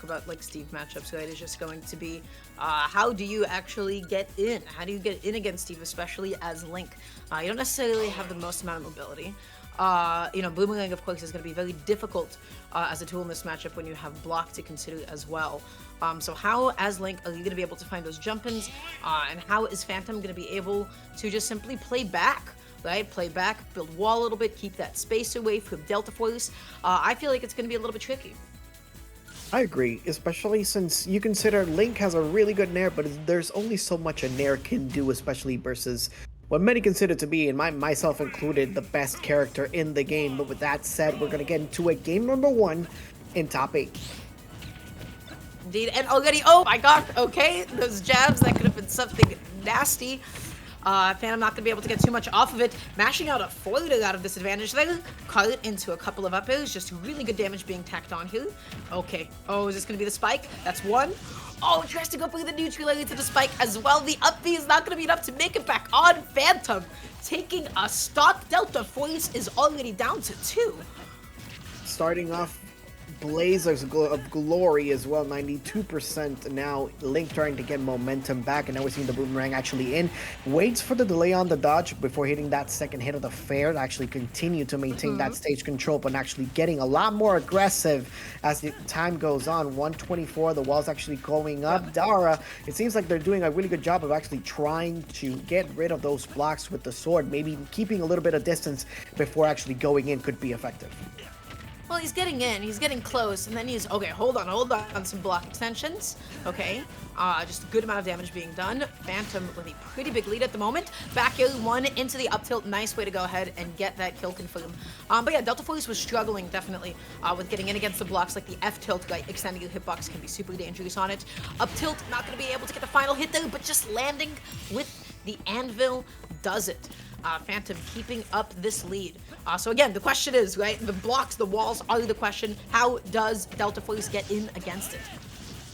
about like Steve matchups, right, is just going to be how do you actually get in? How do you get in against Steve, especially as Link? You don't necessarily have the most amount of mobility. You know, Boomerang, of course, is going to be very difficult as a tool in this matchup when you have block to consider as well. So how, as Link, are you going to be able to find those jump-ins? And how is Fhantum going to be able to just simply play back? Right? Play back, build wall a little bit, keep that space away from Deltaforce. I feel like it's going to be a little bit tricky. I agree, especially since you consider Link has a really good Nair, but there's only so much a Nair can do, especially versus what many consider to be, and myself included, the best character in the game. But with that said, we're going to get into a game number 1 in top 8. Indeed, and already, oh my gosh, okay, those jabs, that could have been something nasty. Phantom not going to be able to get too much off of it. Mashing out a foiler out of disadvantage there. Cut it into a couple of up airs. Just really good damage being tacked on here. Okay. Oh, is this going to be the spike? That's one. Oh, tries to go for the neutral area to the spike as well. The up B is not going to be enough to make it back on. Fhantum taking a stock. Deltaforce is already down to 2. Starting off blaze of glory as well, 92% now. Link trying to get momentum back, and now we're seeing the boomerang actually in. Waits for the delay on the dodge before hitting that second hit of the fair to actually continue to maintain that stage control, but actually getting a lot more aggressive as the time goes on. 124, the wall's actually going up. Dara, it seems like they're doing a really good job of actually trying to get rid of those blocks with the sword. Maybe keeping a little bit of distance before actually going in could be effective. Well, he's getting in, he's getting close, and then he's, okay, hold on, some block extensions, okay, just a good amount of damage being done. Fhantum with a pretty big lead at the moment. Back air 1 into the up tilt, nice way to go ahead and get that kill confirm. But yeah, Deltaforce was struggling, definitely, with getting in against the blocks, like the F tilt, right, extending your hitbox can be super dangerous on it. Up tilt, not going to be able to get the final hit there, but just landing with the anvil does it. Fhantum keeping up this lead. So again, the question is, right, the blocks, the walls are the question. How does Deltaforce get in against it?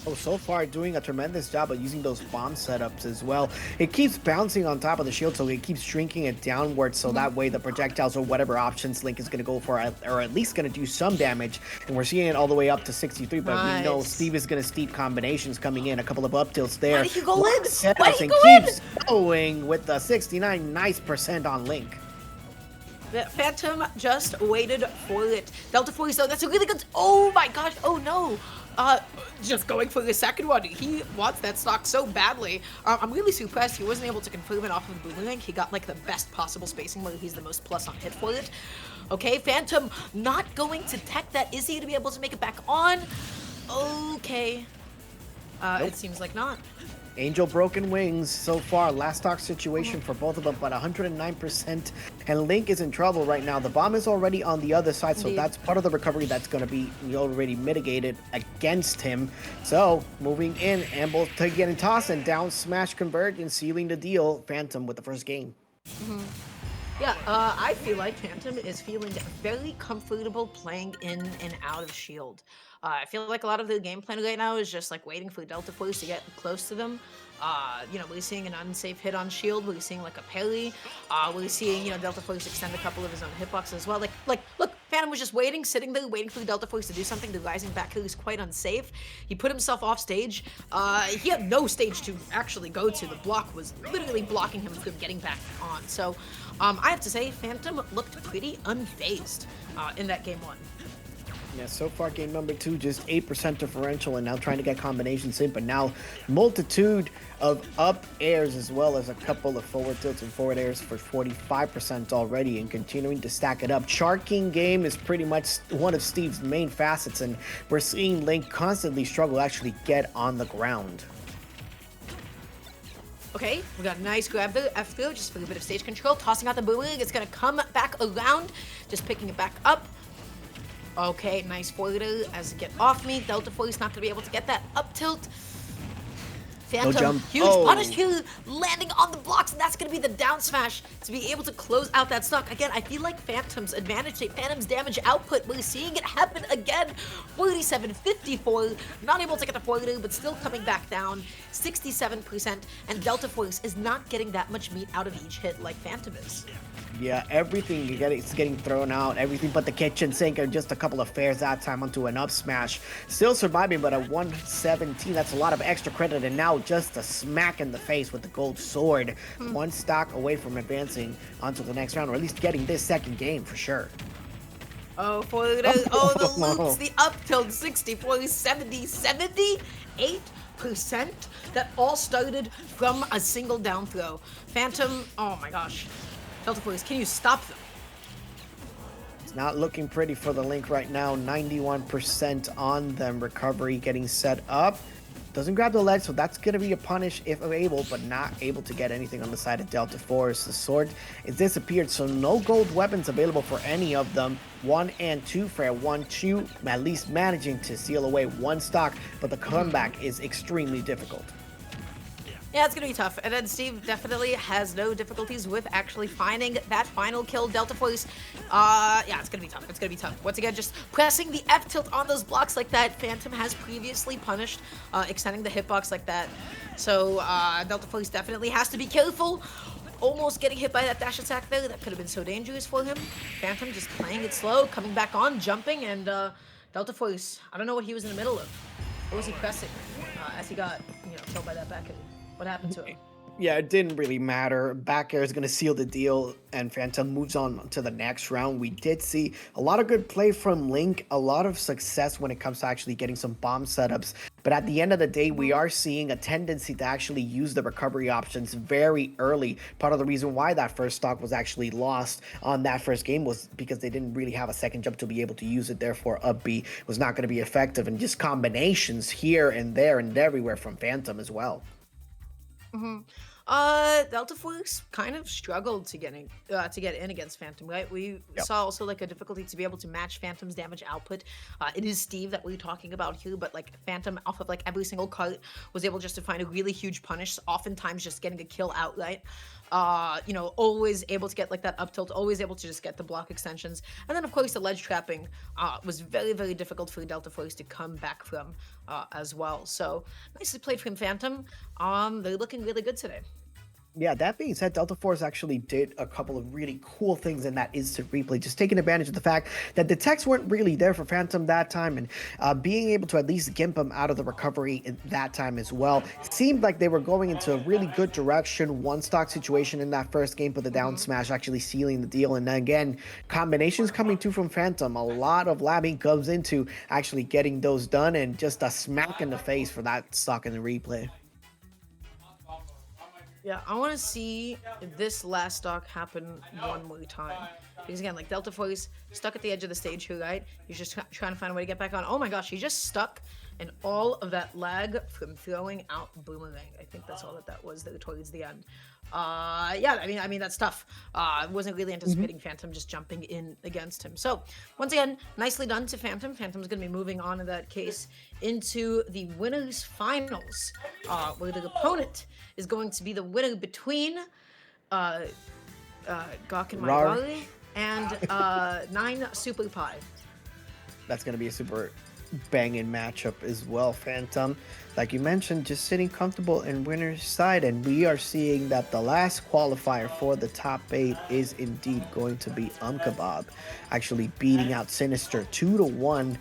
Oh, so far doing a tremendous job of using those bomb setups as well. It keeps bouncing on top of the shield, so it keeps shrinking it downwards, so that way the projectiles or whatever options Link is going to go for are at least going to do some damage. And we're seeing it all the way up to 63, but we know Steve is going to steep combinations coming in. A couple of up tilts there. Why did he go in? Why did he go in? Keeps going with the 69 nice percent on Link. Fhantum just waited for it. Deltaforce, though, that's a really good... Oh my gosh, oh no. Just going for the second one. He wants that stock so badly. I'm really surprised he wasn't able to confirm it off of the boomerang. He got like the best possible spacing where he's the most plus on hit for it. Okay, Fhantum not going to tech that. Is he going to be able to make it back on? Okay. Nope. It seems like not. Angel broken wings so far. Last stock situation for both of them, but 109%. And Link is in trouble right now. The bomb is already on the other side, so that's part of the recovery that's going to be already mitigated against him. So moving in, Amble to getting tossed and down smash convergence, sealing the deal. Fhantum with the first game. Yeah, I feel like Fhantum is feeling very comfortable playing in and out of shield. I feel like a lot of the game plan right now is just like waiting for Deltaforce to get close to them. You know, we're seeing an unsafe hit on shield. We're seeing like a parry. We're seeing, you know, Deltaforce extend a couple of his own hitboxes as well. Like, look, Phantom was just waiting, sitting there, waiting for Deltaforce to do something. The rising back hill is quite unsafe. He put himself off stage. He had no stage to actually go to. The block was literally blocking him from getting back on. So, I have to say, Fhantum looked pretty unfazed in that game 1. Yeah, so far game number 2, just 8% differential, and now trying to get combinations in, but now multitude of up airs as well as a couple of forward tilts and forward airs for 45% already, and continuing to stack it up. Charking game is pretty much one of Steve's main facets, and we're seeing Link constantly struggle to actually get on the ground. Okay, we got a nice grab there, F throw, just for a bit of stage control, tossing out the boomerang. It's gonna come back around, just picking it back up. Okay, nice forward as it get off me. Deltaforce not gonna be able to get that up tilt. Fhantum, huge punish here, landing on the blocks, and that's gonna be the down smash to be able to close out that stock. Again, I feel like Phantom's advantage, Phantom's damage output, we're seeing it happen again. 47-54, not able to get the forward, but still coming back down. 67%, and Deltaforce is not getting that much meat out of each hit like Fhantum is. Yeah, everything is getting thrown out. Everything but the kitchen sink and just a couple of fares that time onto an up smash. Still surviving, but at 117, that's a lot of extra credit. And now just a smack in the face with the gold sword. Hmm. One stock away from advancing onto the next round, or at least getting this second game for sure. Oh, for the oh the loops, Oh, the up tilt 60, 40, 70, 78%. That all started from a single down throw. Phantom, oh my gosh. Deltaforce, can you stop them? it's not looking pretty for the Link right now. 91% on them. Recovery getting set up. Doesn't grab the ledge, so that's going to be a punish if able, but not able to get anything on the side of Deltaforce. The sword is disappeared, so no gold weapons available for any of them. 1 and 2 for 1, 2, at least managing to seal away one stock, but the comeback is extremely difficult. Yeah, it's gonna be tough. And then Steve definitely has no difficulties with actually finding that final kill. Deltaforce, yeah, it's gonna be tough. It's gonna be tough. Once again, just pressing the F tilt on those blocks like that. Phantom has previously punished, extending the hitbox like that. So Deltaforce definitely has to be careful. Almost getting hit by that dash attack there. That could have been so dangerous for him. Phantom just playing it slow, coming back on, jumping, and Deltaforce, I don't know what he was in the middle of. What was he pressing as he got, killed by that back hit? What happened to him? Yeah, it didn't really matter. Back air is going to seal the deal, and Phantom moves on to the next round. We did see a lot of good play from Link, a lot of success when it comes to actually getting some bomb setups. But at the end of the day, we are seeing a tendency to actually use the recovery options very early. Part of the reason why that first stock was actually lost on that first game was because they didn't really have a second jump to be able to use it. Therefore, up B was not going to be effective, and just combinations here and there and everywhere from Phantom as well. Mm-hmm. Deltaforce kind of struggled to get in against Phantom, right? We Yep. saw also like a difficulty to be able to match Phantom's damage output. It is Steve that we're talking about here, but like Phantom off of like every single cart was able just to find a really huge punish, oftentimes just getting a kill outright. Always able to get like that up tilt, always able to just get the block extensions. And then of course the ledge trapping was very, very difficult for Deltaforce to come back from as well. So nicely played from Phantom. They're looking really good today. Yeah, that being said, Deltaforce actually did a couple of really cool things in that instant replay, just taking advantage of the fact that the techs weren't really there for Phantom that time, and being able to at least gimp him out of the recovery in that time as well. Seemed like they were going into a really good direction, one stock situation in that first game, but the down smash actually sealing the deal. And then again, combinations coming through from Phantom. A lot of labbing comes into actually getting those done, and just a smack in the face for that stock in the replay. Yeah, I want to see this last stock happen one more time. Because again, like Deltaforce stuck at the edge of the stage here, right? He's just trying to find a way to get back on. Oh my gosh, he just stuck in all of that lag from throwing out Boomerang. I think that's all that was there towards the end. Yeah, I mean that's tough. I wasn't really anticipating Phantom just jumping in against him. So once again, nicely done to Phantom. Phantom's gonna be moving on in that case into the winners finals, where the opponent is going to be the winner between uh, Gawk and Rar. Mairari and 9 Super Pie. That's going to be a super banging matchup as well. Phantom, like you mentioned, just sitting comfortable in winner's side, and we are seeing that the last qualifier for the top 8 is indeed going to be Kebab, actually beating out Sinister 2-1